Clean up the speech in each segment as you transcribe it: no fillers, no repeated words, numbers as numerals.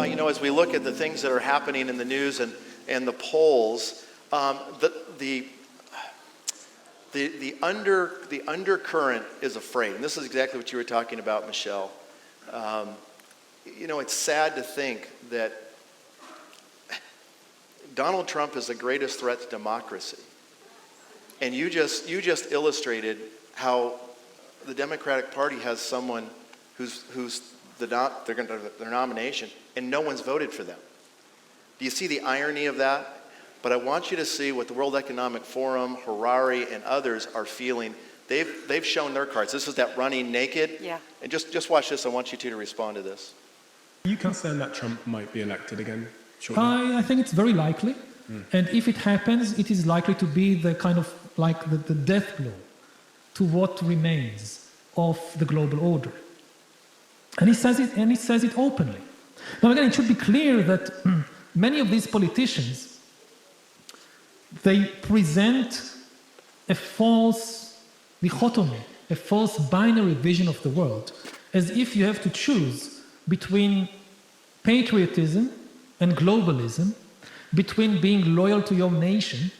as we look at the things that are happening in the news and the polls, the undercurrent is afraid. And this is exactly what you were talking about, Michelle. It's sad to think that Donald Trump is the greatest threat to democracy. And you just illustrated how the Democratic Party has someone who's their nomination, and no one's voted for them. Do you see the irony of that? But I want you to see what the World Economic Forum, Harari, and others are feeling. They've shown their cards. This is that running naked. Yeah. And just watch this. I want you two to respond to this. Are you concerned that Trump might be elected again shortly? I think it's very likely. And if it happens, it is likely to be the kind of like the death blow to what remains of the global order. And he says it openly. Now again, it should be clear that many of these politicians, they present a false dichotomy, a false binary vision of the world, as if you have to choose between patriotism and globalism, between being loyal to your nation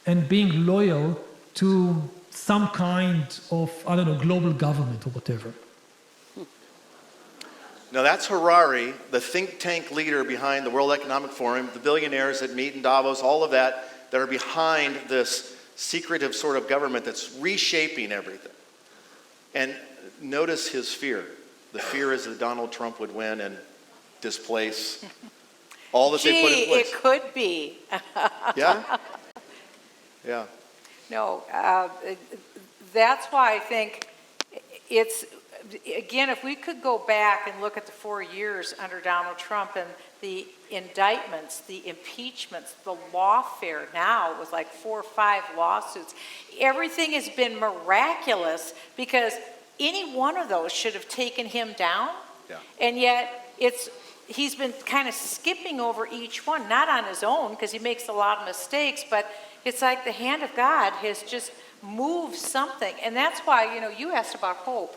and being loyal to some kind of, global government or whatever. Now that's Harari, the think tank leader behind the World Economic Forum, the billionaires that meet in Davos, all of that are behind this secretive sort of government that's reshaping everything. And notice his fear. The fear is that Donald Trump would win and displace all that they put in place. It could be. Yeah? Yeah. No, that's why I think it's, again, if we could go back and look at the 4 years under Donald Trump and the indictments, the impeachments, the lawfare now with like 4 or 5 lawsuits, everything has been miraculous because any one of those should have taken him down. Yeah. And yet he's been kind of skipping over each one, not on his own because he makes a lot of mistakes, but it's like the hand of God has just moved something. And that's why, you asked about hope.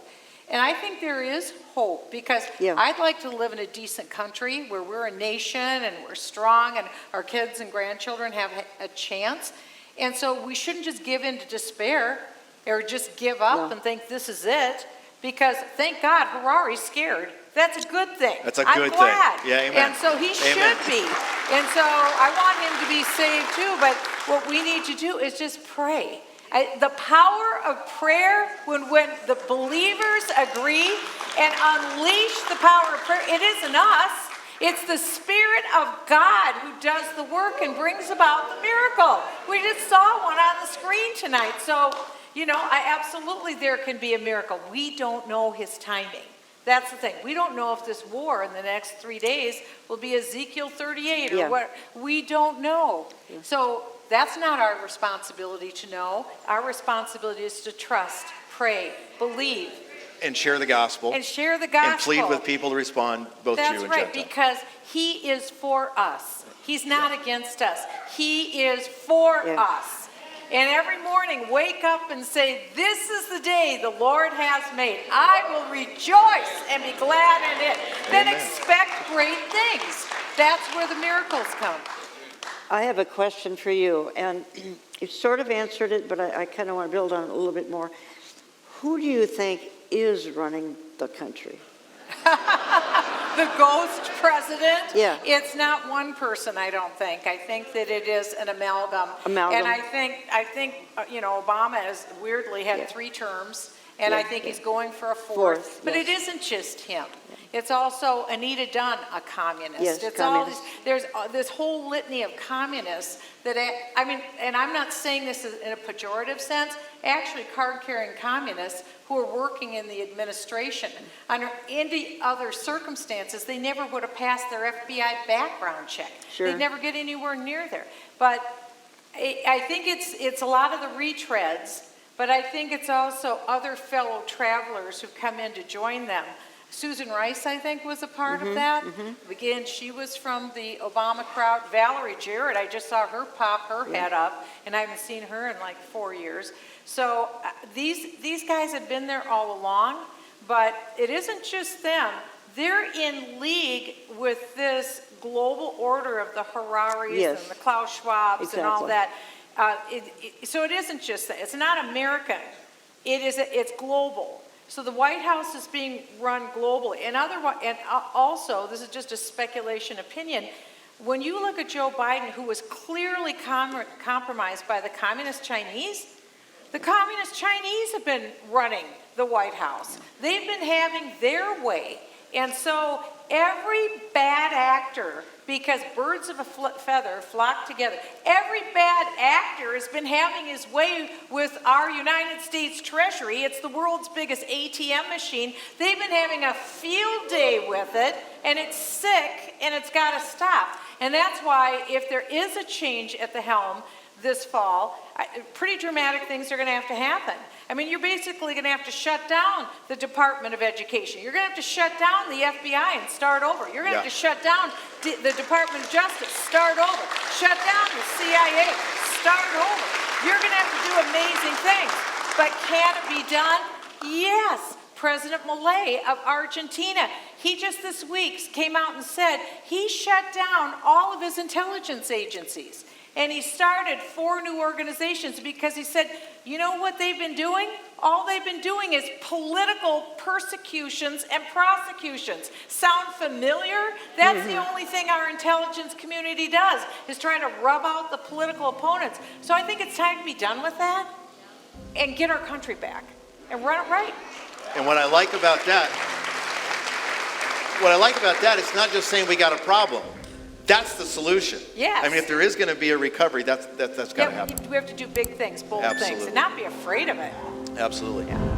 And I think there is hope because I'd like to live in a decent country where we're a nation and we're strong and our kids and grandchildren have a chance. And so we shouldn't just give in to despair or just give up and think this is it, because thank God Harari's scared. That's a good thing. That's a good I'm glad. thing. Yeah, amen. And so he should be. And so I want him to be saved too, but what we need to do is just pray. The power of prayer, when the believers agree and unleash the power of prayer, it isn't us. It's the Spirit of God who does the work and brings about the miracle. We just saw one on the screen tonight. So, absolutely there can be a miracle. We don't know his timing. That's the thing. We don't know if this war in the next 3 days will be Ezekiel 38 or what. We don't know. Yeah. So that's not our responsibility to know. Our responsibility is to trust, pray, believe. And share the gospel. And share the gospel. And plead with people to respond, both Jew and Gentile. That's right, because he is for us. He's not against us. He is for us. And every morning, wake up and say, this is the day the Lord has made. I will rejoice and be glad in it. Then expect great things. That's where the miracles come. I have a question for you, and you sort of answered it, but I kind of want to build on it a little bit more. Who do you think is running the country? The ghost president? Yeah. It's not one person, I don't think. I think that it is an amalgam. And I think Obama has weirdly had 3 terms, and I think he's going for a fourth. But it isn't just him. It's also Anita Dunn, a communist. Yes, it's communist. There's this whole litany of communists that, and I'm not saying this in a pejorative sense, actually card-carrying communists who are working in the administration. Under any other circumstances, they never would have passed their FBI background check. Sure. They'd never get anywhere near there. But I think it's a lot of the retreads, but I think it's also other fellow travelers who've come in to join them. Susan Rice, I think, was a part of that. Again, she was from the Obama crowd. Valerie Jarrett, I just saw her pop her head up, and I haven't seen her in like 4 years. So these guys have been there all along, but it isn't just them. they're in league with this global order of the Hararis Yes. and the Klaus Schwabs and all Exactly. that. So it isn't just that. It's not American. It's global. So the White House is being run globally. And also, this is just a speculation opinion, when you look at Joe Biden, who was clearly compromised by the Communist Chinese, the Communist Chinese have been running the White House. They've been having their way. And so every bad actor, because birds of a feather flock together, every bad actor has been having his way with our United States Treasury. It's the world's biggest ATM machine. They've been having a field day with it, and it's sick, and it's got to stop. And that's why if there is a change at the helm this fall, pretty dramatic things are going to have to happen. I mean, you're basically going to have to shut down the Department of Education. You're going to have to shut down the FBI and start over. You're going to have to shut down the Department of Justice, start over. Shut down the CIA, start over. You're going to have to do amazing things. But can it be done? Yes. President Milei of Argentina, he just this week came out and said he shut down all of his intelligence agencies. And he started 4 new organizations because he said, you know what they've been doing? All they've been doing is political persecutions and prosecutions. Sound familiar? That's the only thing our intelligence community does, is trying to rub out the political opponents. So I think it's time to be done with that and get our country back and run it right. And what I like about that, it's not just saying we got a problem. That's the solution. Yes. I mean, if there is going to be a recovery, that's got to happen. We have to do big things, bold things, Absolutely. and not be afraid of it. Absolutely. Yeah.